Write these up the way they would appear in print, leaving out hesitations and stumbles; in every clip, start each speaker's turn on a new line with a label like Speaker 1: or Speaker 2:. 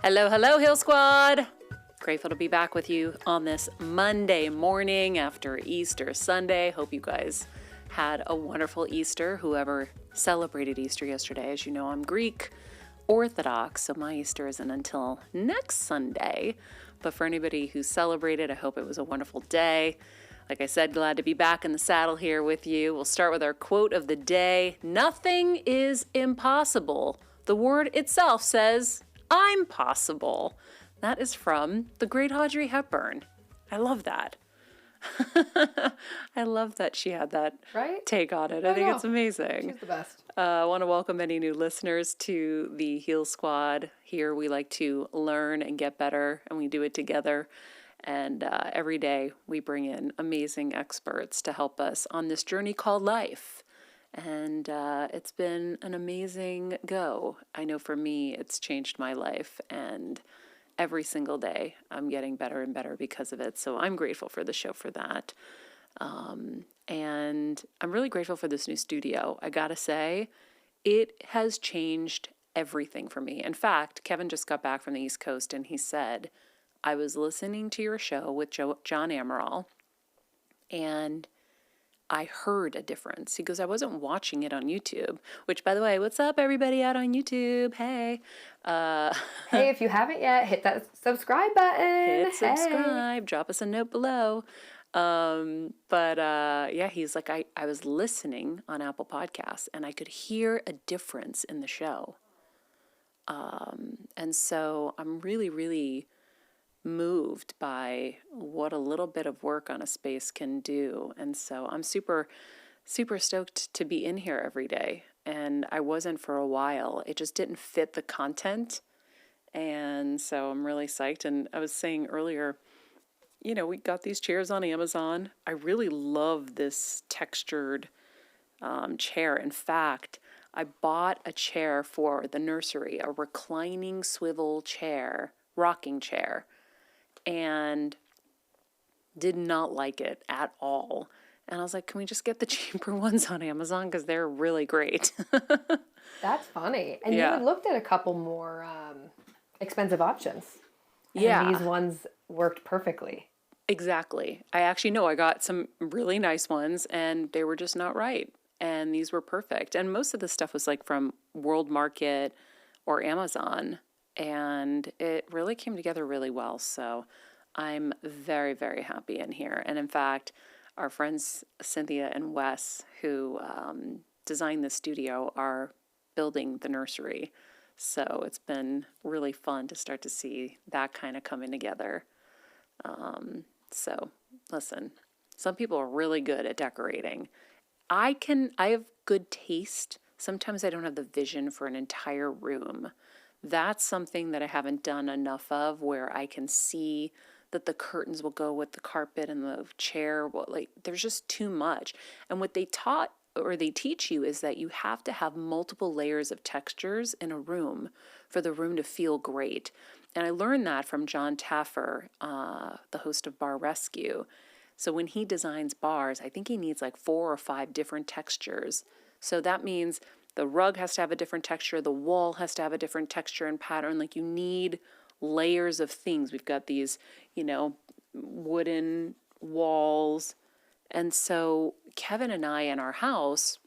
Speaker 1: Hello, hello, Hill Squad. Grateful to be back with you on this Monday morning after Easter Sunday. Hope you guys had a wonderful Easter. Whoever celebrated Easter yesterday, as you know, I'm Greek Orthodox, so my Easter isn't until next Sunday. But for anybody who celebrated, I hope it was a wonderful day. Like I said, glad to be back in the saddle here with you. We'll start with our quote of the day. Nothing is impossible. The word itself says, I'm possible. That is from the great Audrey Hepburn. I love that. I love that she had that take on it. I think it's amazing.
Speaker 2: She's the best.
Speaker 1: I want to welcome any new listeners to the Heal Squad. Here we like to learn and get better, and we do it together. And every day we bring in amazing experts to help us on this journey called life. And it's been an amazing go. I know for me, it's changed my life. And every single day, I'm getting better and better because of it. So I'm grateful for the show for that. And I'm really grateful for this new studio. I gotta say, it has changed everything for me. In fact, Kevin just got back from the East Coast and he said, I was listening to your show with John Amaral and I heard a difference. He goes, I wasn't watching it on YouTube, which, by the way, what's up, everybody out on YouTube? Hey.
Speaker 2: Hey, if you haven't yet, hit that subscribe button.
Speaker 1: Hit subscribe. Drop us a note below. Yeah, he's like, I was listening on Apple Podcasts, and I could hear a difference in the show. And so I'm really, really moved by what a little bit of work on a space can do. And so I'm super, super stoked to be in here every day. And I wasn't for a while. It just didn't fit the content. And so I'm really psyched. And I was saying earlier, you know, we got these chairs on Amazon. I really love this textured chair. In fact, I bought a chair for the nursery, a reclining swivel chair, rocking chair, and did not like it at all. And I was like, can we just get the cheaper ones on Amazon? Because they're really great.
Speaker 2: That's funny. And you had looked at a couple more expensive options.
Speaker 1: And
Speaker 2: these ones worked perfectly.
Speaker 1: Exactly. I actually know I got some really nice ones and they were just not right. And these were perfect. And most of the stuff was like from World Market or Amazon. And it really came together really well. So I'm very, very happy in here. And in fact, our friends Cynthia and Wes, who designed the studio, are building the nursery. So it's been really fun to start to see that kind of coming together. So listen, some people are really good at decorating. I have good taste. Sometimes I don't have the vision for an entire room. That's something that I haven't done enough of, where I can see that the curtains will go with the carpet and the chair. There's just too much. And what they taught or they teach you is that you have to have multiple layers of textures in a room for the room to feel great. And I learned that from John Taffer, the host of Bar Rescue. So when he designs bars, I think he needs like 4 or 5 different textures. So that means the rug has to have a different texture. The wall has to have a different texture and pattern. Like, you need layers of things. We've got these, wooden walls. And so Kevin and I in our house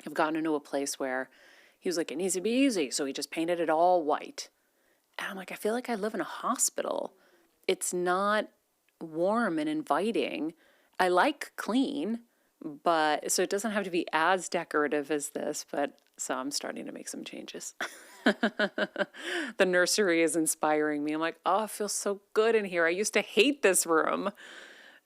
Speaker 1: have gotten into a place where he was like, it needs to be easy. So he just painted it all white. And I'm like, I feel like I live in a hospital. It's not warm and inviting. I like clean. But so it doesn't have to be as decorative as this, but so I'm starting to make some changes. The nursery is inspiring me. I'm like, oh, it feels so good in here. I used to hate this room.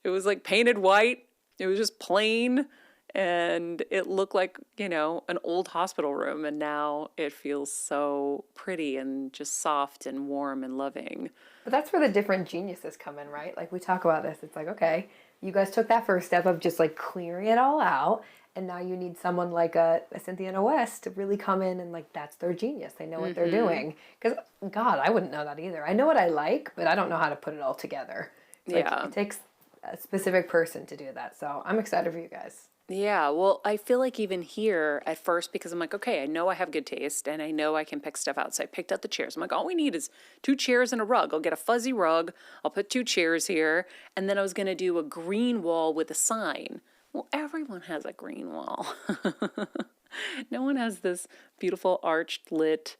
Speaker 1: It was like painted white. It was just plain. And it looked like, an old hospital room. And now it feels so pretty and just soft and warm and loving.
Speaker 2: But that's where the different geniuses come in, right? Like, we talk about this. It's like, okay, you guys took that first step of just like clearing it all out. And now you need someone like a Cynthia and a Wes to really come in and like, that's their genius. They know what they're doing. Because, God, I wouldn't know that either. I know what I like, but I don't know how to put it all together. It takes a specific person to do that. So I'm excited for you guys.
Speaker 1: Yeah, well, I feel like even here at first, because I'm like, okay, I know I have good taste and I know I can pick stuff out. So I picked out the chairs. I'm like, all we need is two chairs and a rug. I'll get a fuzzy rug. I'll put two chairs here. And then I was going to do a green wall with a sign. Well, everyone has a green wall. No one has this beautiful arched lit,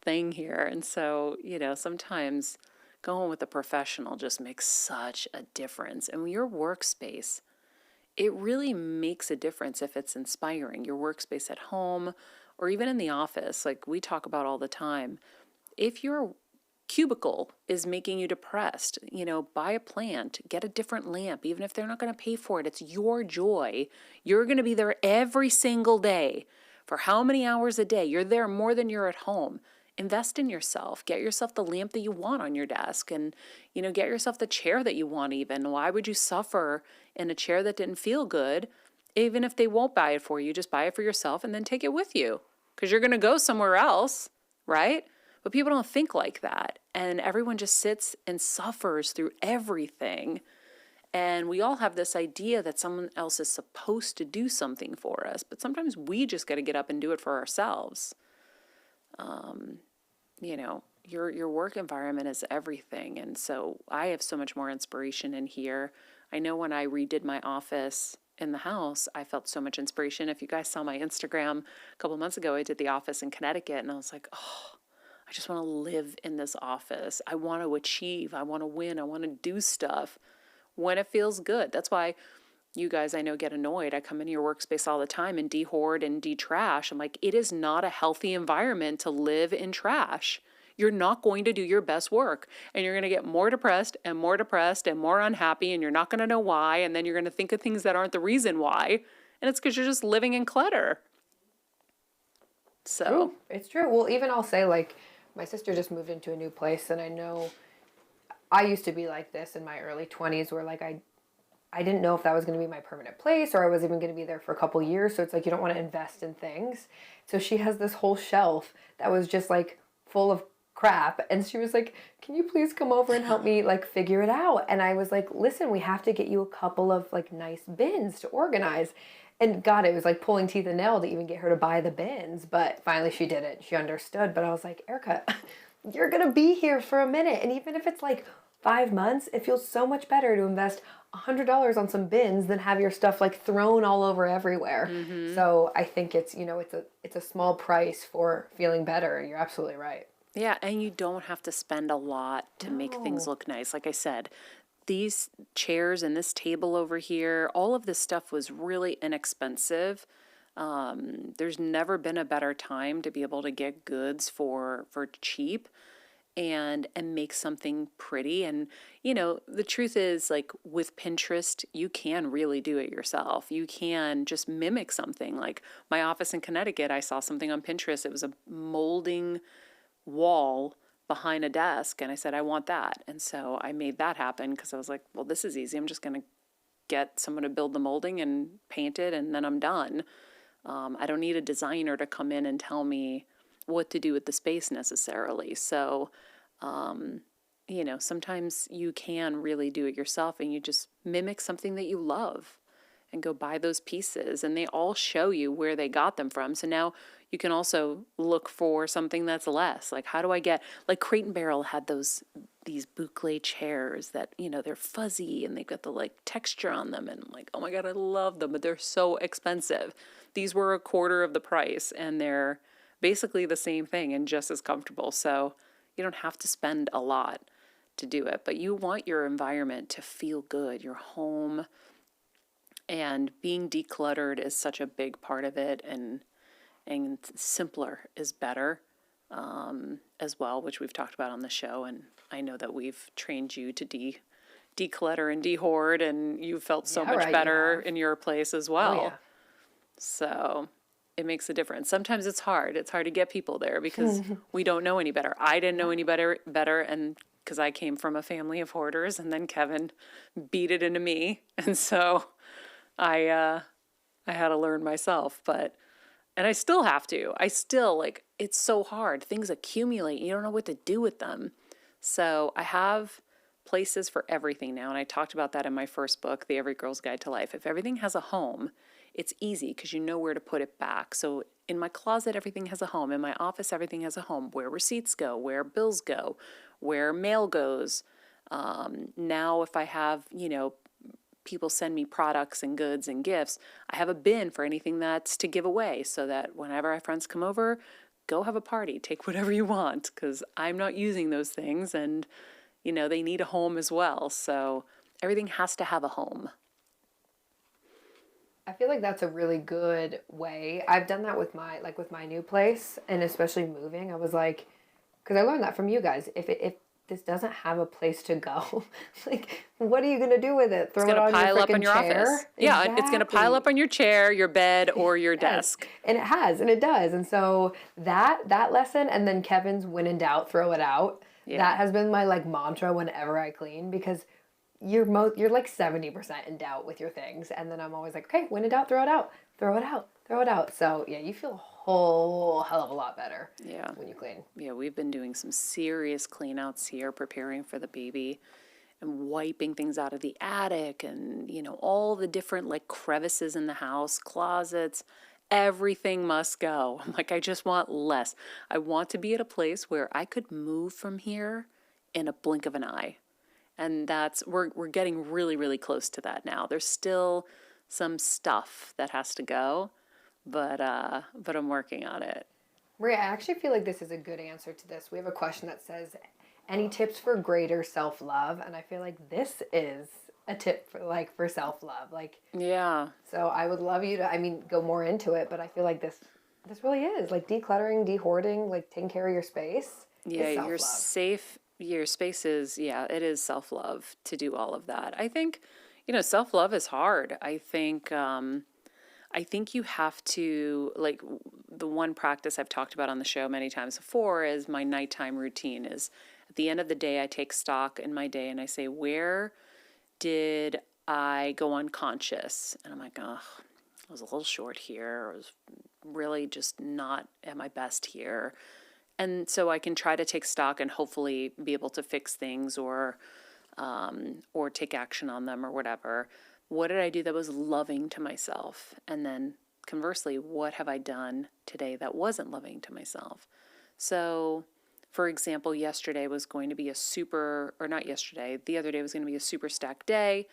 Speaker 1: thing here. And so, sometimes going with a professional just makes such a difference. And your workspace, it really makes a difference if it's inspiring. Your workspace at home or even in the office, like we talk about all the time. If your cubicle is making you depressed, buy a plant, get a different lamp, even if they're not going to pay for it. It's your joy. You're going to be there every single day. For how many hours a day? You're there more than you're at home. Invest in yourself. Get yourself the lamp that you want on your desk and, get yourself the chair that you want even. Why would you suffer in a chair that didn't feel good? Even if they won't buy it for you, just buy it for yourself and then take it with you because you're going to go somewhere else, right? But people don't think like that. And everyone just sits and suffers through everything. And we all have this idea that someone else is supposed to do something for us. But sometimes we just got to get up and do it for ourselves. Your work environment is everything. And so I have so much more inspiration in here. I know when I redid my office in the house, I felt so much inspiration. If you guys saw my Instagram a couple months ago, I did the office in Connecticut and I was like, oh, I just want to live in this office. I want to achieve. I want to win. I want to do stuff when it feels good. That's why you guys, I know, get annoyed. I come into your workspace all the time and de-hoard and de-trash. I'm like, it is not a healthy environment to live in trash. You're not going to do your best work and you're going to get more depressed and more depressed and more unhappy and you're not going to know why. And then you're going to think of things that aren't the reason why. And it's because you're just living in clutter. So.
Speaker 2: True. It's true. Well, even I'll say, like, my sister just moved into a new place and I know I used to be like this in my early 20s where, like, I didn't know if that was going to be my permanent place or I was even going to be there for a couple years. So it's like you don't want to invest in things. So she has this whole shelf that was just like full of crap. And she was like, can you please come over and help me like figure it out? And I was like, listen, we have to get you a couple of like nice bins to organize. And God, it was like pulling teeth and nail to even get her to buy the bins. But finally she did it. She understood. But I was like, Erica, you're going to be here for a minute. And even if it's like 5 months, it feels so much better to invest $100 on some bins than have your stuff like thrown all over everywhere. Mm-hmm. So I think it's it's a small price for feeling better. You're absolutely right.
Speaker 1: Yeah, and you don't have to spend a lot to make things look nice. Like I said, these chairs and this table over here, all of this stuff was really inexpensive. There's never been a better time to be able to get goods for cheap and make something pretty. And the truth is, like with Pinterest, you can really do it yourself. You can just mimic something. Like my office in Connecticut, I saw something on Pinterest. It was a molding wall behind a desk and I said, I want that. And so I made that happen because I was like, well, this is easy. I'm just going to get someone to build the molding and paint it and then I'm done. I don't need a designer to come in and tell me what to do with the space necessarily. So, sometimes you can really do it yourself and you just mimic something that you love and go buy those pieces and they all show you where they got them from. So now you can also look for something that's less. Like how do I get, like Crate and Barrel had these boucle chairs that, they're fuzzy and they've got the like texture on them and I'm like, oh my God, I love them, but they're so expensive. These were a quarter of the price and they're basically the same thing and just as comfortable. So you don't have to spend a lot to do it, but you want your environment to feel good, your home, and being decluttered is such a big part of it, and simpler is better as well, which we've talked about on the show, and I know that we've trained you to declutter and de-hoard, and you felt so much better in your place as well. Oh, yeah. So it makes a difference. Sometimes it's hard. It's hard to get people there because we don't know any better. I didn't know any better, and because I came from a family of hoarders, and then Kevin beat it into me, and so I had to learn myself, and I still have to. I still, like, it's so hard. Things accumulate. You don't know what to do with them. So I have places for everything now. And I talked about that in my first book, The Every Girl's Guide to Life. If everything has a home, it's easy because you know where to put it back. So in my closet, everything has a home. In my office, everything has a home. Where receipts go, where bills go, where mail goes. Now, if I have, people send me products and goods and gifts, I have a bin for anything that's to give away so that whenever our friends come over, go have a party, take whatever you want, because I'm not using those things and, they need a home as well. So everything has to have a home.
Speaker 2: I feel like that's a really good way. I've done that with my new place, and especially moving. I was like, because I learned that from you guys. If this doesn't have a place to go, like, what are you gonna do with it? Throw
Speaker 1: It's
Speaker 2: it
Speaker 1: going to
Speaker 2: on your
Speaker 1: pile up in
Speaker 2: freaking
Speaker 1: your
Speaker 2: chair?
Speaker 1: office. Yeah, it's going to pile up
Speaker 2: Exactly.
Speaker 1: on your chair, your bed, or your
Speaker 2: Yes,
Speaker 1: desk.
Speaker 2: and it has, and it does. And so that lesson, and then Kevin's when in doubt, throw it out.
Speaker 1: Yeah.
Speaker 2: That has been my like mantra whenever I clean, because you're like 70% in doubt with your things, and then I'm always like, okay, when in doubt, throw it out, throw it out, throw it out. So yeah, you feel a whole hell of a lot better
Speaker 1: Yeah.
Speaker 2: when you clean.
Speaker 1: Yeah, we've been doing some serious clean outs here, preparing for the baby and wiping things out of the attic and, all the different like crevices in the house, closets, everything must go. I'm like, I just want less. I want to be at a place where I could move from here in a blink of an eye. And we're getting really, really close to that now. There's still some stuff that has to go, but I'm working on it.
Speaker 2: Maria, I actually feel like this is a good answer to this. We have a question that says, any tips for greater self-love? And I feel like this is a tip for self-love. Like,
Speaker 1: Yeah.
Speaker 2: so I would love you to, go more into it, but I feel like this really is like decluttering, dehoarding, like taking care of your space
Speaker 1: Yeah,
Speaker 2: is
Speaker 1: you're
Speaker 2: self-love.
Speaker 1: safe. Your space is, yeah, it is self love to do all of that. I think, self love is hard. I think you have to, like, the one practice I've talked about on the show many times before is my nighttime routine is at the end of the day, I take stock in my day and I say, where did I go unconscious? And I'm like, oh, I was a little short here. I was really just not at my best here. And so I can try to take stock and hopefully be able to fix things or take action on them or whatever. What did I do that was loving to myself? And then conversely, what have I done today that wasn't loving to myself? So, for example, yesterday was going to be a super, or not yesterday, the other day was going to be a super stacked day.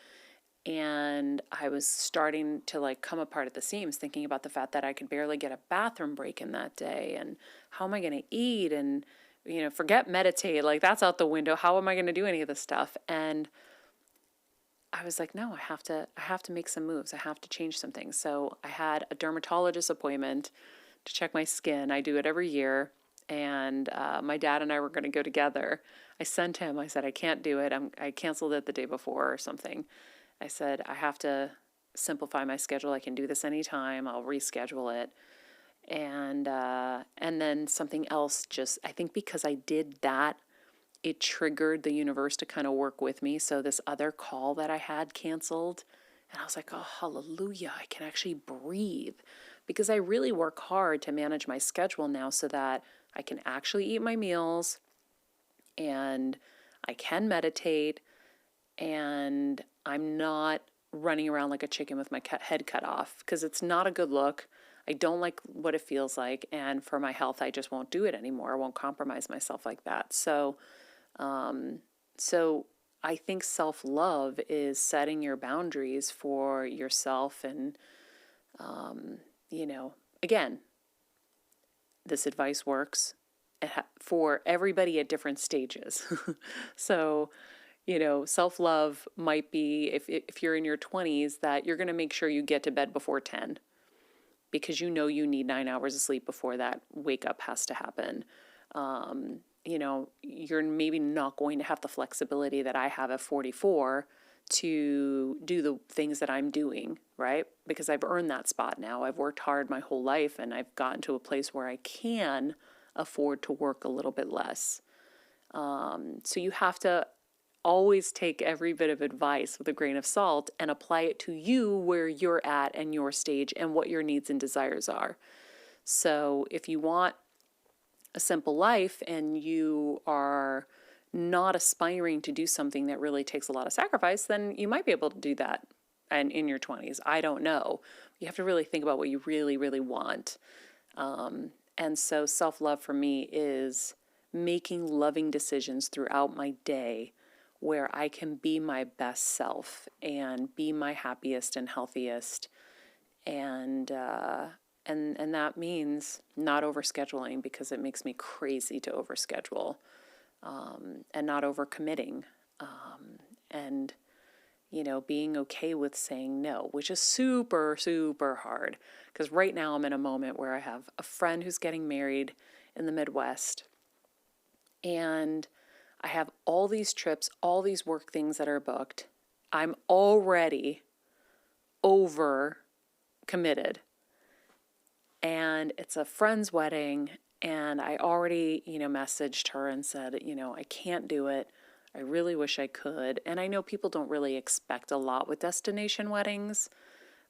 Speaker 1: And I was starting to like come apart at the seams, thinking about the fact that I could barely get a bathroom break in that day. And how am I going to eat? And, forget meditate, like that's out the window. How am I going to do any of this stuff? And I was like, no, I have to make some moves. I have to change some things. So I had a dermatologist appointment to check my skin. I do it every year. And my dad and I were going to go together. I sent him, I said, I can't do it. I canceled it the day before or something. I said, I have to simplify my schedule. I can do this anytime. I'll reschedule it. And then something else just, I think because I did that, it triggered the universe to kind of work with me. So this other call that I had canceled, and I was like, oh, hallelujah, I can actually breathe. Because I really work hard to manage my schedule now so that I can actually eat my meals and I can meditate and I'm not running around like a chicken with my head cut off because it's not a good look. I don't like what it feels like. And for my health, I just won't do it anymore. I won't compromise myself like that. So I think self-love is setting your boundaries for yourself. And, again, this advice works for everybody at different stages. So, self-love might be if you're in your 20s that you're going to make sure you get to bed before 10 because you need 9 hours of sleep before that wake up has to happen. You're maybe not going to have the flexibility that I have at 44 to do the things that I'm doing, right? Because I've earned that spot now. I've worked hard my whole life and I've gotten to a place where I can afford to work a little bit less. So you have to always take every bit of advice with a grain of salt and apply it to you where you're at and your stage and what your needs and desires are. So if you want a simple life and you are not aspiring to do something that really takes a lot of sacrifice, then you might be able to do that and in your 20s. I don't know. You have to really think about what you really, really want. And so self-love for me is making loving decisions throughout my day where I can be my best self and be my happiest and healthiest. And that means not overscheduling, because it makes me crazy to overschedule, and not overcommitting, and being okay with saying no, which is super, super hard. Because right now I'm in a moment where I have a friend who's getting married in the Midwest, and I have all these trips, all these work things that are booked. I'm already over committed, and it's a friend's wedding, and I already, messaged her and said, I can't do it. I really wish I could. And I know people don't really expect a lot with destination weddings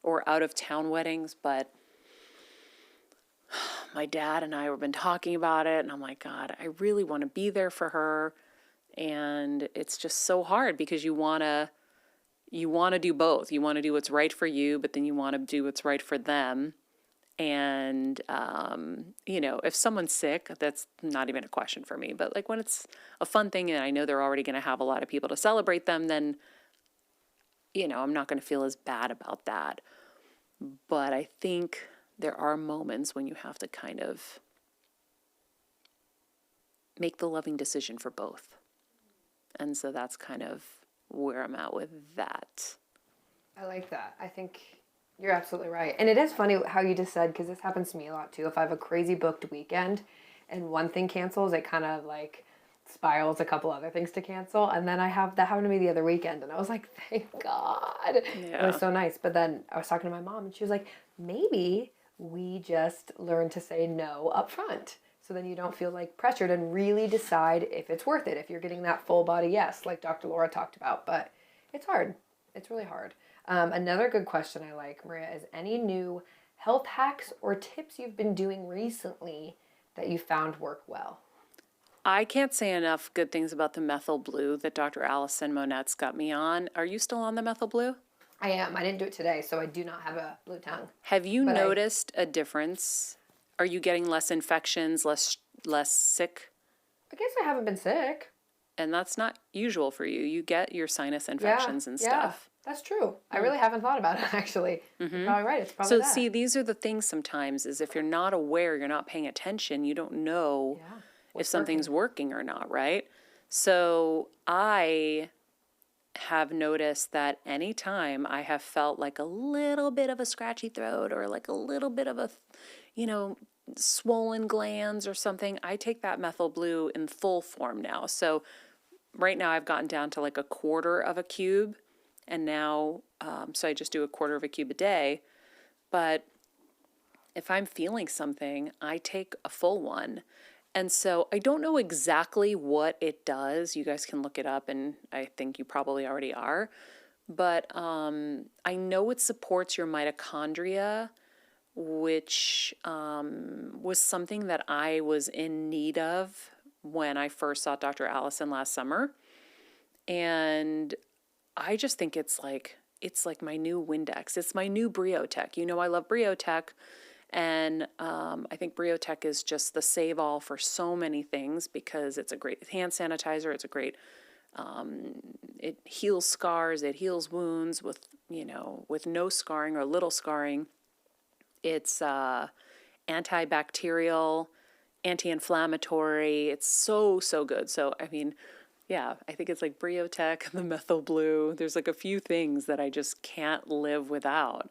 Speaker 1: or out of town weddings, but my dad and I have been talking about it, and I'm like, God, I really want to be there for her. And it's just so hard because you want to do both. You want to do what's right for you, but then you want to do what's right for them. And, if someone's sick, that's not even a question for me. But like when it's a fun thing and I know they're already going to have a lot of people to celebrate them, then, I'm not going to feel as bad about that. But I think there are moments when you have to kind of make the loving decision for both. And so that's kind of where I'm at with that.
Speaker 2: I like that. I think you're absolutely right. And it is funny how you just said, because this happens to me a lot too. If I have a crazy booked weekend and one thing cancels, it kind of like spirals a couple other things to cancel. And then that happened to me the other weekend. And I was like, thank God.
Speaker 1: Yeah.
Speaker 2: It was so nice. But then I was talking to my mom and she was like, maybe we just learn to say no up front. So then you don't feel like pressured and really decide if it's worth it. If you're getting that full body yes, like Dr. Laura talked about. But it's hard. It's really hard. Another good question I like, Maria, is any new health hacks or tips you've been doing recently that you found work well?
Speaker 1: I can't say enough good things about the Methyl Blue that Dr. Allison Monette's got me on. Are you still on the Methyl Blue?
Speaker 2: I am. I didn't do it today, so I do not have a blue tongue.
Speaker 1: Have you noticed a difference? Are you getting less infections, less sick?
Speaker 2: I guess I haven't been sick.
Speaker 1: And that's not usual for you. You get your sinus infections and stuff.
Speaker 2: That's true. I really haven't thought about it, actually. You're probably right. It's probably
Speaker 1: So,
Speaker 2: that.
Speaker 1: see, these are the things sometimes is if you're not aware, you're not paying attention, you don't know if something's working or not, right? So, I have noticed that anytime I have felt like a little bit of a scratchy throat or like a little bit of a, swollen glands or something, I take that Methyl Blue in full form now. So, right now I've gotten down to like a quarter of a cube. And now, so I just do a quarter of a cube a day. But if I'm feeling something, I take a full one. And so I don't know exactly what it does. You guys can look it up, and I think you probably already are. But I know it supports your mitochondria, which was something that I was in need of when I first saw Dr. Allison last summer. And I just think it's like my new Windex. It's my new Briotech. I love Briotech, and I think Briotech is just the save-all for so many things because it's a great hand sanitizer. It's a great, it heals scars. It heals wounds with no scarring or little scarring. It's antibacterial, anti-inflammatory. It's so, so good. So, yeah, I think it's like Briotech, the Methyl Blue. There's like a few things that I just can't live without.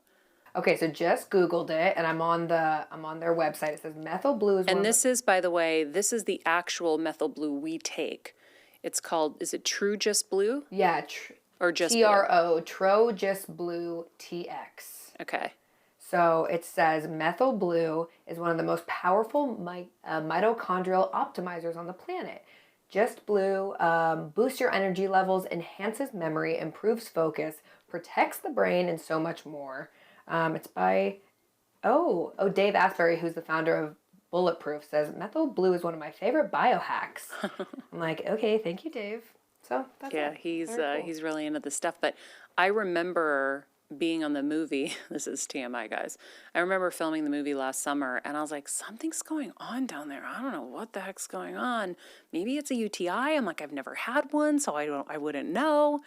Speaker 2: Okay, so just Googled it, and I'm on their website. It says Methyl Blue is
Speaker 1: and this is, by the way, this is the actual Methyl Blue we take. It's called, is it True Just Blue?
Speaker 2: Yeah,
Speaker 1: or just
Speaker 2: TRO, Tro Just Blue TX.
Speaker 1: Okay.
Speaker 2: So it says Methyl Blue is one of the most powerful mitochondrial optimizers on the planet. Just Blue boosts your energy levels, enhances memory, improves focus, protects the brain, and so much more. It's by Dave Asbury, who's the founder of Bulletproof says methyl blue is one of my favorite biohacks. I'm like, okay, thank you, Dave. So that's
Speaker 1: Yeah,
Speaker 2: it. Very cool.
Speaker 1: he's really into this stuff. But I remember being on the movie. This is TMI, guys. I remember filming the movie last summer, and I was like, something's going on down there. I don't know what the heck's going on. Maybe it's a UTI. I'm like, I've never had one, so I wouldn't know.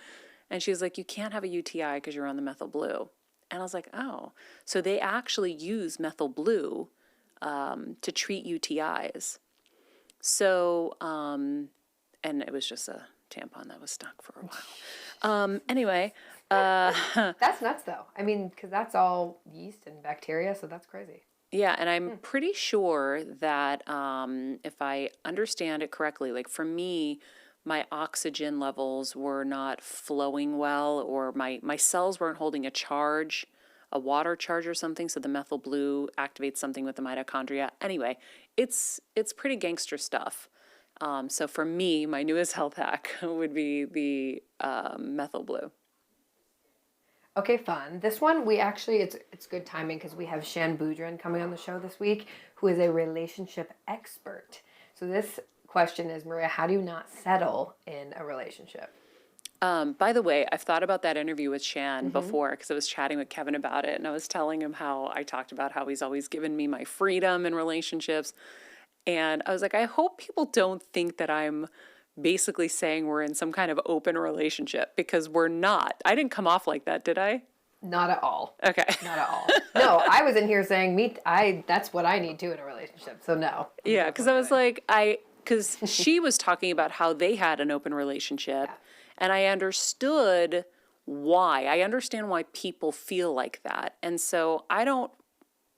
Speaker 1: And she was like, you can't have a UTI because you're on the methyl blue. And I was like, oh, so they actually use methyl blue to treat UTIs. So, and it was just a tampon that was stuck for a while. Anyway,
Speaker 2: That's nuts, though. I mean, because that's all yeast and bacteria, so that's crazy.
Speaker 1: yeah, and I'm pretty sure that if I understand it correctly, like for me, my oxygen levels were not flowing well, or my cells weren't holding a charge, a water charge or something. So the methyl blue activates something with the mitochondria. Anyway, it's pretty gangster stuff. So for me, my newest health hack would be the methyl blue.
Speaker 2: Okay, fun. This one we actually it's good timing because we have Shan Boudrin coming on the show this week, who is a relationship expert. So this question is, Maria, how do you not settle in a relationship?
Speaker 1: By the way, I've thought about that interview with Shan before because I was chatting with Kevin about it, and I was telling him how I talked about how he's always given me my freedom in relationships. And I was like, I hope people don't think that I'm basically saying we're in some kind of open relationship, because we're not. I didn't come off like that, did I?
Speaker 2: Not at all.
Speaker 1: Okay.
Speaker 2: Not at all. No, I was in here saying that's what I need to in a relationship. So no.
Speaker 1: Yeah, because I was like, because she was talking about how they had an open relationship, and I understood why. I understand why people feel like that. And so I don't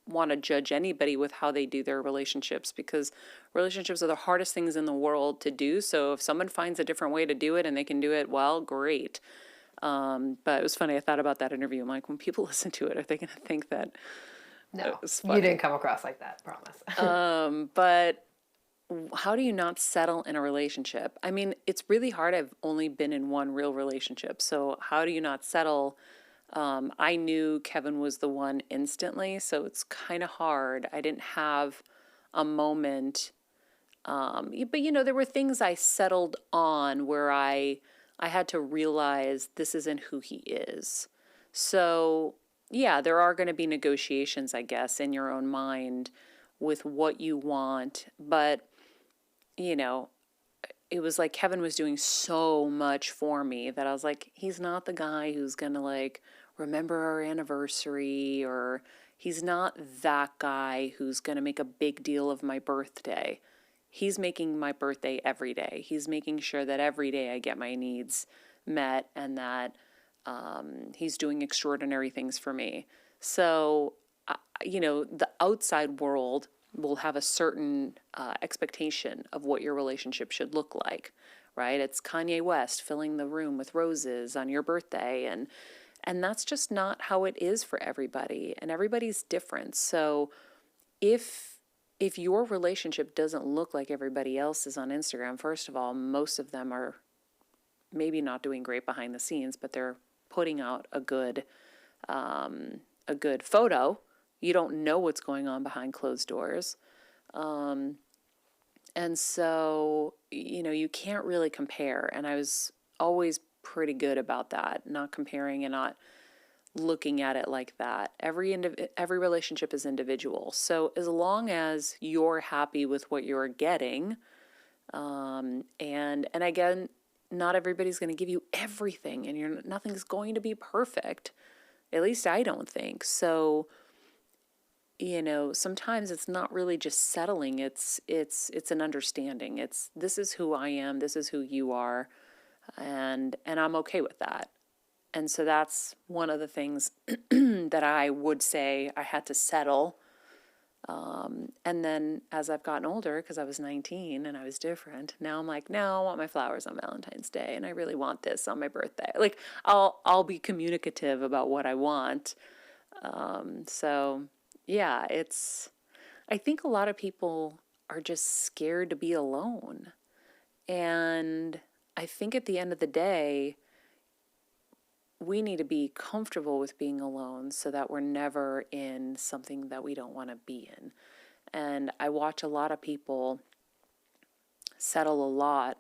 Speaker 1: want to judge anybody with how they do their relationships, because relationships are the hardest things in the world to do. So if someone finds a different way to do it and they can do it well, great. But it was funny. I thought about that interview. I'm like, when people listen to it, are they going to think that
Speaker 2: No,
Speaker 1: it's
Speaker 2: you
Speaker 1: funny?
Speaker 2: didn't come across like that, promise.
Speaker 1: But how do you not settle in a relationship? I mean, it's really hard. I've only been in one real relationship. So how do you not settle? I knew Kevin was the one instantly, so it's kind of hard. I didn't have a moment. But there were things I settled on where I had to realize this isn't who he is. So, yeah, there are going to be negotiations, I guess, in your own mind with what you want. But, it was like Kevin was doing so much for me that I was like, he's not the guy who's going to like remember our anniversary, or he's not that guy who's going to make a big deal of my birthday. He's making my birthday every day. He's making sure that every day I get my needs met, and that he's doing extraordinary things for me. So, the outside world will have a certain expectation of what your relationship should look like, right? It's Kanye West filling the room with roses on your birthday, and that's just not how it is for everybody, and everybody's different. So if your relationship doesn't look like everybody else's on Instagram, first of all, most of them are maybe not doing great behind the scenes, but they're putting out a good photo. You don't know what's going on behind closed doors. And so, you can't really compare. And I was always pretty good about that, not comparing and not looking at it like that. Every relationship is individual. So as long as you're happy with what you're getting, and again, not everybody's going to give you everything, and nothing's going to be perfect. At least I don't think. So, sometimes it's not really just settling. It's an understanding. This is who I am. This is who you are. And I'm okay with that. And so that's one of the things that I would say I had to settle. And then as I've gotten older, because I was 19 and I was different, now I'm like, no, I want my flowers on Valentine's Day, and I really want this on my birthday. Like, I'll be communicative about what I want. So yeah, I think a lot of people are just scared to be alone. And I think at the end of the day, we need to be comfortable with being alone so that we're never in something that we don't want to be in. And I watch a lot of people settle a lot.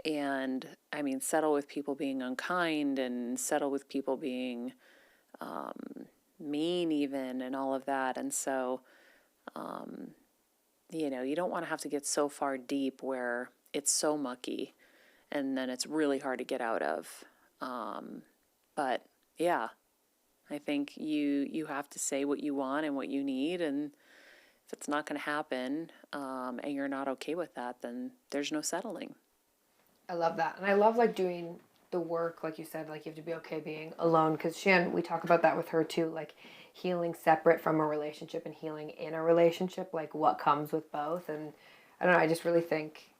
Speaker 1: And I mean, settle with people being unkind and settle with people being mean, even, and all of that. And so, you don't want to have to get so far deep where it's so mucky and then it's really hard to get out of. But yeah, I think you have to say what you want and what you need. And if it's not going to happen and you're not okay with that, then there's no settling.
Speaker 2: I love that. And I love like doing the work, like you said, like you have to be okay being alone. Because Shan, we talk about that with her too, like healing separate from a relationship and healing in a relationship, like what comes with both. And I don't know, I just really think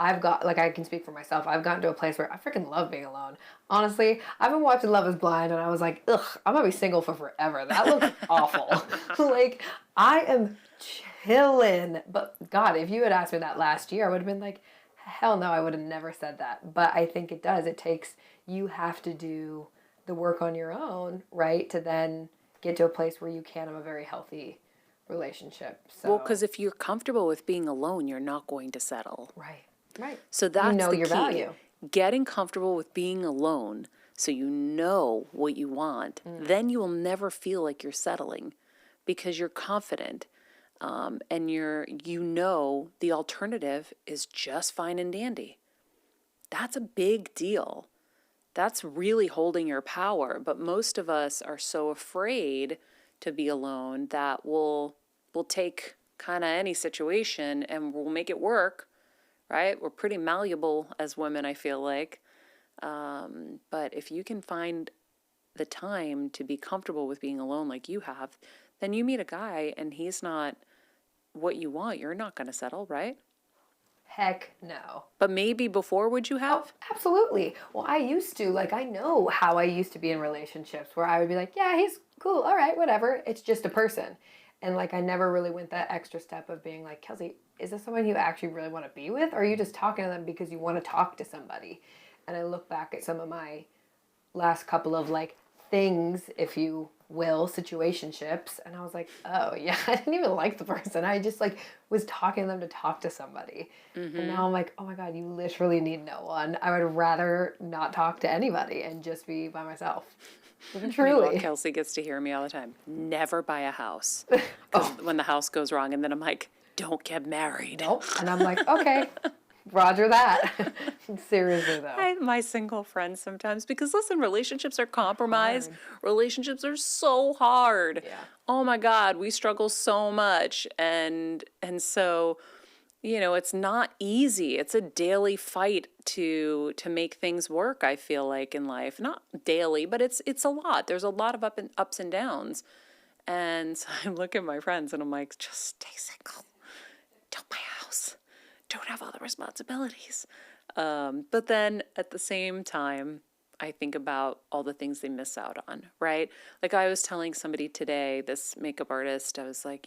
Speaker 2: I've got, like I can speak for myself, I've gotten to a place where I freaking love being alone. Honestly, I've been watching Love is Blind and I was like, ugh, I'm gonna be single for forever. That looks awful. Like, I am chilling. But God, if you had asked me that last year, I would have been like, hell no, I would have never said that. But I think it does. It takes, you have to do the work on your own, right? To then get to a place where you can have a very healthy relationship. So,
Speaker 1: Well, because if you're comfortable with being alone, you're not going to settle.
Speaker 2: right, right.
Speaker 1: So that's
Speaker 2: you know
Speaker 1: the
Speaker 2: your
Speaker 1: key.
Speaker 2: value.
Speaker 1: Getting comfortable with being alone so you know what you want. Then you will never feel like you're settling because you're confident. And the alternative is just fine and dandy. That's a big deal. That's really holding your power. But most of us are so afraid to be alone that we'll take kind of any situation and we'll make it work, right? We're pretty malleable as women, I feel like. But if you can find the time to be comfortable with being alone like you have, then you meet a guy and he's not what you want, you're not going to settle, right?
Speaker 2: Heck no.
Speaker 1: But maybe before, would you have?
Speaker 2: Oh, absolutely. Well, I used to, like, I know how I used to be in relationships where I would be like, yeah, he's cool. All right, whatever. It's just a person. And, like, I never really went that extra step of being like, Kelsey, is this someone you actually really want to be with? Or are you just talking to them because you want to talk to somebody? And I look back at some of my last couple of, like, things, if you will, situationships, and I was like, oh yeah, I didn't even like the person. I just like was talking to them to talk to somebody. And now I'm like, oh my God, you literally need no one. I would rather not talk to anybody and just be by myself. Truly.
Speaker 1: Meanwhile, Kelsey gets to hear me all the time. Never buy a house. 'Cause when the house goes wrong, and then I'm like, don't get married.
Speaker 2: Nope. And I'm like, okay, roger that. Seriously though.
Speaker 1: My single friends sometimes, because listen, relationships are compromise. Relationships are so hard.
Speaker 2: Yeah.
Speaker 1: Oh my God, we struggle so much. And so, it's not easy. It's a daily fight to make things work, I feel like, in life. Not daily, but it's a lot. There's a lot of ups and downs. And so I look at my friends and I'm like, just stay single. Don't buy a house. Don't have all the responsibilities. But then at the same time, I think about all the things they miss out on, right? Like I was telling somebody today, this makeup artist, I was like,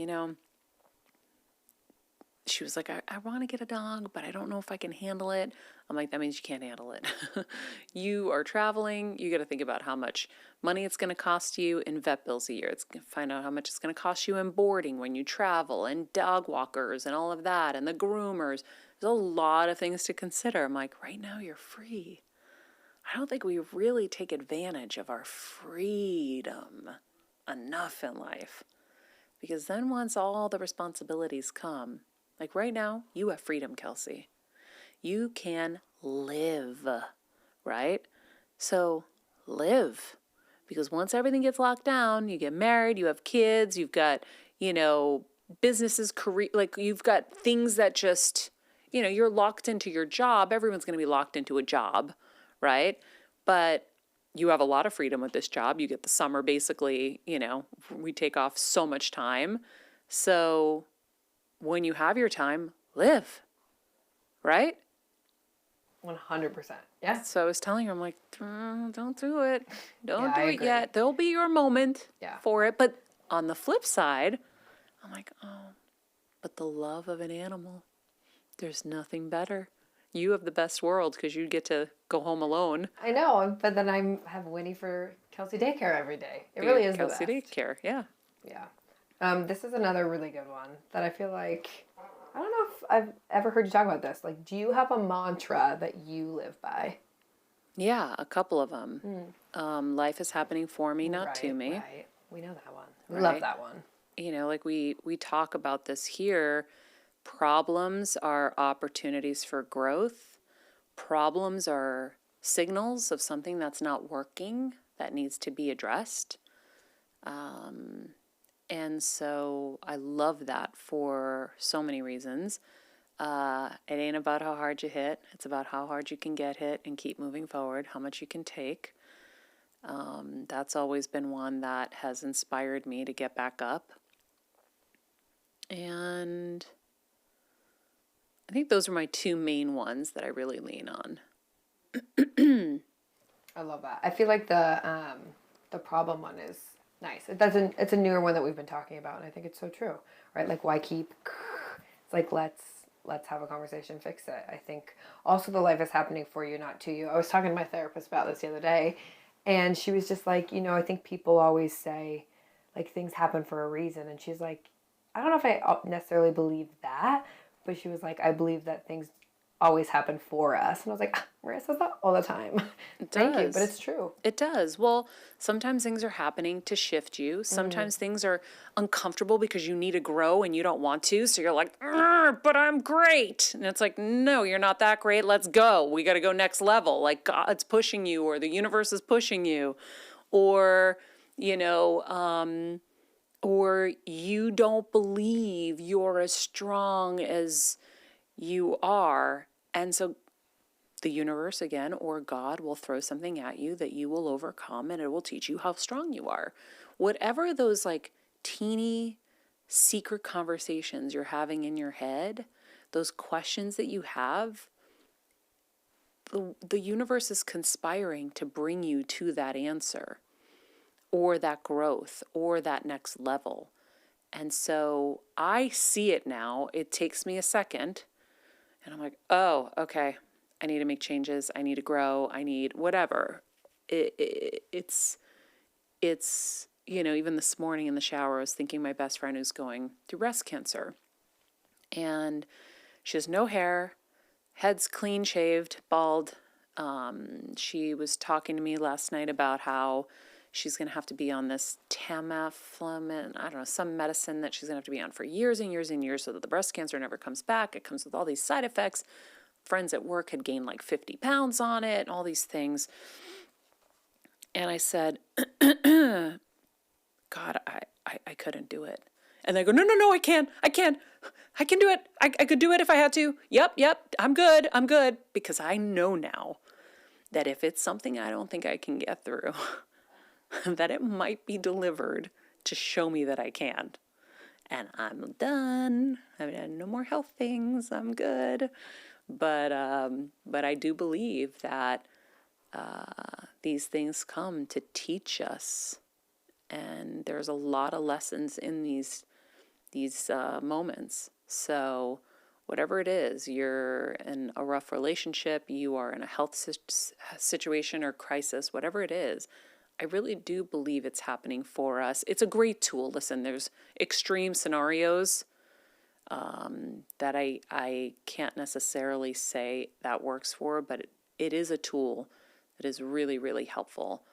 Speaker 1: she was like, I want to get a dog, but I don't know if I can handle it. I'm like, that means you can't handle it. You are traveling. You got to think about how much money it's going to cost you in vet bills a year. It's going to find out how much it's going to cost you in boarding when you travel and dog walkers and all of that and the groomers. There's a lot of things to consider. I'm like, right now you're free. I don't think we really take advantage of our freedom enough in life. Because then once all the responsibilities come, like right now, you have freedom, Kelsey. You can live, right? So live. Because once everything gets locked down, you get married, you have kids, you've got, businesses, career, like you've got things that just, you're locked into your job. Everyone's going to be locked into a job, right? But you have a lot of freedom with this job. You get the summer basically, we take off so much time. So when you have your time, live, right?
Speaker 2: 100%. Yeah.
Speaker 1: So I was telling her, I'm like, don't do it. Don't
Speaker 2: Yeah,
Speaker 1: do
Speaker 2: I
Speaker 1: it
Speaker 2: agree.
Speaker 1: yet. There'll be your moment
Speaker 2: Yeah.
Speaker 1: for it. But on the flip side, I'm like, oh, but the love of an animal, there's nothing better. You have the best world because you get to go home alone.
Speaker 2: I know, but then have Winnie for Kelsey daycare every day. It really is
Speaker 1: Kelsey
Speaker 2: the best.
Speaker 1: daycare, yeah.
Speaker 2: Yeah. This is another really good one that I feel like I don't know if I've ever heard you talk about this. Like, do you have a mantra that you live by?
Speaker 1: Yeah, a couple of them. Life is happening for me, not to
Speaker 2: Right,
Speaker 1: me,
Speaker 2: right. We know that one. We love
Speaker 1: right?
Speaker 2: that one.
Speaker 1: Like we talk about this here. Problems are opportunities for growth. Problems are signals of something that's not working that needs to be addressed. And so I love that for so many reasons. It ain't about how hard you hit, it's about how hard you can get hit and keep moving forward, how much you can take. That's always been one that has inspired me to get back up. And I think those are my two main ones that I really lean on.
Speaker 2: I love that. I feel like the problem one is nice. It's a newer one that we've been talking about, and I think it's so true. Right? Like why keep it's like let's have a conversation, fix it. I think also the life is happening for you, not to you. I was talking to my therapist about this the other day, and she was just like, I think people always say like things happen for a reason, and she's like, I don't know if I necessarily believe that, but she was like, I believe that things always happen for us. And I was like, Maria says that all the time.
Speaker 1: It
Speaker 2: Thank you, but
Speaker 1: does.
Speaker 2: it's true.
Speaker 1: It does. Well, sometimes things are happening to shift you. Sometimes things are uncomfortable because you need to grow and you don't want to. So you're like, but I'm great. And it's like, no, you're not that great. Let's go. We got to go next level. Like God's pushing you or the universe is pushing you. Or, you know, or you don't believe you're as strong as you are. And so the universe again or God will throw something at you that you will overcome and it will teach you how strong you are. Whatever those like teeny secret conversations you're having in your head, those questions that you have, the universe is conspiring to bring you to that answer or that growth or that next level. And so I see it now. It takes me a second and I'm like, oh, okay. I need to make changes. I need to grow. I need whatever. It's even this morning in the shower, I was thinking my best friend who's going through breast cancer. And she has no hair, head's clean shaved, bald. She was talking to me last night about how she's going to have to be on this tamiflu, I don't know, some medicine that she's going to have to be on for years and years and years so that the breast cancer never comes back. It comes with all these side effects. Friends at work had gained like 50 pounds on it and all these things. And I said, God, I couldn't do it. And they go, no, I can do it. I could do it if I had to. Yep, I'm good. Because I know now that if it's something I don't think I can get through, that it might be delivered to show me that I can. And I'm done. I mean, no more health things. I'm good. But I do believe that these things come to teach us, and there's a lot of lessons in these moments. So whatever it is, you're in a rough relationship, you are in a health situation or crisis, whatever it is, I really do believe it's happening for us. It's a great tool. Listen, there's extreme scenarios that I can't necessarily say that works for, but it is a tool that is really, really helpful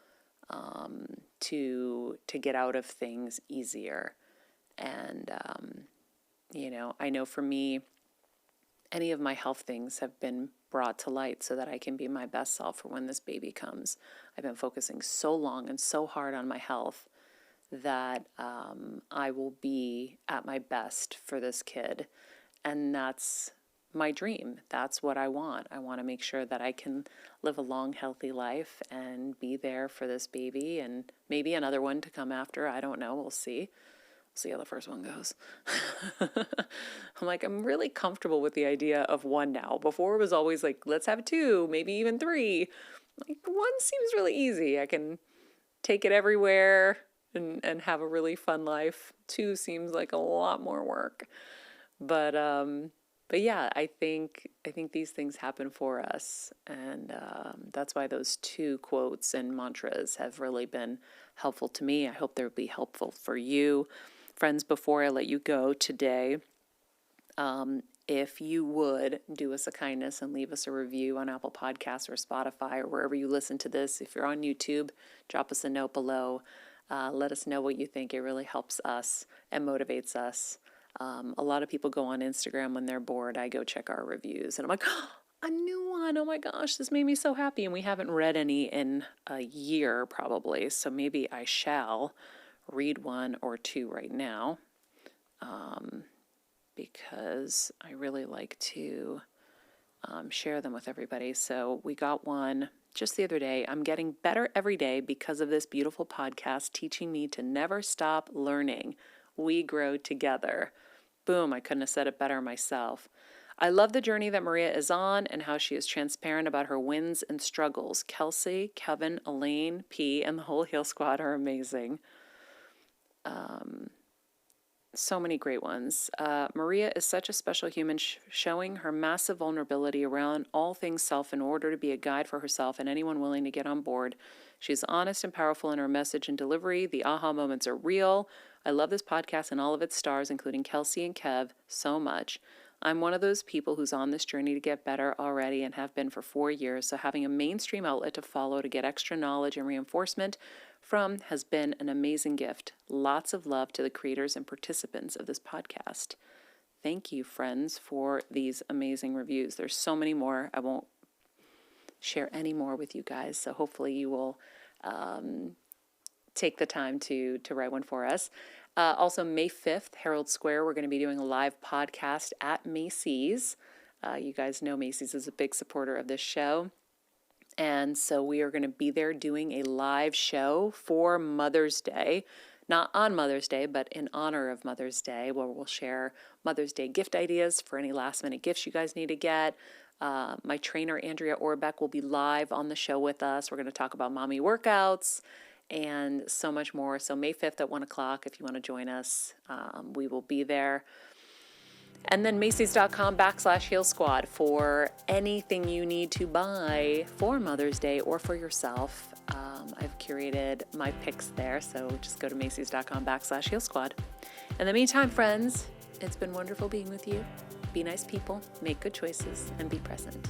Speaker 1: to get out of things easier. And, I know for me, any of my health things have been brought to light so that I can be my best self for when this baby comes. I've been focusing so long and so hard on my health that I will be at my best for this kid. And that's my dream. That's what I want. I want to make sure that I can live a long, healthy life and be there for this baby and maybe another one to come after. I don't know. We'll see. We'll see how the first one goes. I'm really comfortable with the idea of one now. Before it was always like, let's have two, maybe even three. Like one seems really easy. I can take it everywhere and have a really fun life. Two seems like a lot more work. But yeah, I think these things happen for us, and that's why those two quotes and mantras have really been helpful to me. I hope they'll be helpful for you. friends, before I let you go today, if you would do us a kindness and leave us a review on Apple Podcasts or Spotify or wherever you listen to this. If you're on YouTube, drop us a note below. Let us know what you think. It really helps us and motivates us. A lot of people go on Instagram when they're bored. I go check our reviews and I'm like, oh, a new one. Oh my gosh, this made me so happy. And we haven't read any in a year probably. So maybe I shall read one or two right now. Because I really like to share them with everybody. So we got one just the other day. I'm getting better every day because of this beautiful podcast teaching me to never stop learning. We grow together. Boom, I couldn't have said it better myself. I love the journey that Maria is on and how she is transparent about her wins and struggles. Kelsey, Kevin, Elaine, P, and the whole Heal Squad are amazing. So many great ones. Maria is such a special human, showing her massive vulnerability around all things self in order to be a guide for herself and anyone willing to get on board. She's honest and powerful in her message and delivery. The aha moments are real. I love this podcast and all of its stars, including Kelsey and Kev, so much. I'm one of those people who's on this journey to get better already and have been for 4 years, so having a mainstream outlet to follow to get extra knowledge and reinforcement from has been an amazing gift. Lots of love to the creators and participants of this podcast. Thank you, friends, for these amazing reviews. There's so many more. I won't share any more with you guys, so hopefully you will take the time to write one for us. Also, May 5th, Herald Square, we're going to be doing a live podcast at Macy's. You guys know Macy's is a big supporter of this show. And so we are going to be there doing a live show for Mother's Day. Not on Mother's Day, but in honor of Mother's Day, where we'll share Mother's Day gift ideas for any last-minute gifts you guys need to get. My trainer, Andrea Orbeck, will be live on the show with us. We're going to talk about mommy workouts and so much more. So May 5th at 1 o'clock, if you want to join us, we will be there. And then Macy's.com/Heal Squad for anything you need to buy for Mother's Day or for yourself. I've curated my picks there, so just go to Macy's.com/Heal Squad. In the meantime, friends, it's been wonderful being with you. Be nice people, make good choices, and be present.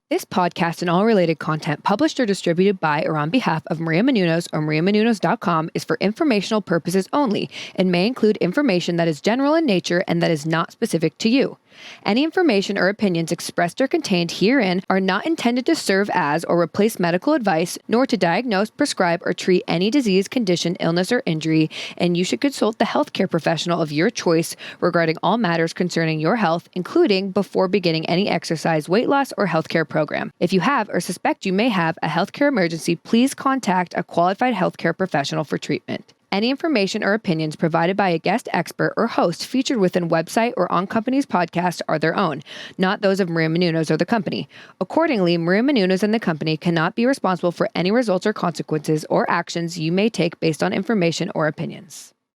Speaker 2: This podcast and all related content published or distributed by or on behalf of Maria Menounos or MariaMenounos.com is for informational purposes only and may include information that is general in nature and that is not specific to you. Any information or opinions expressed or contained herein are not intended to serve as or replace medical advice, nor to diagnose, prescribe, or treat any disease, condition, illness, or injury, and you should consult the healthcare professional of your choice regarding all matters concerning your health, including before beginning any exercise, weight loss, or healthcare program. If you have or suspect you may have a healthcare emergency, please contact a qualified healthcare professional for treatment. Any information or opinions provided by a guest expert or host featured within website or on company's podcast are their own, not those of Maria Menounos or the company. Accordingly, Maria Menounos and the company cannot be responsible for any results or consequences or actions you may take based on information or opinions.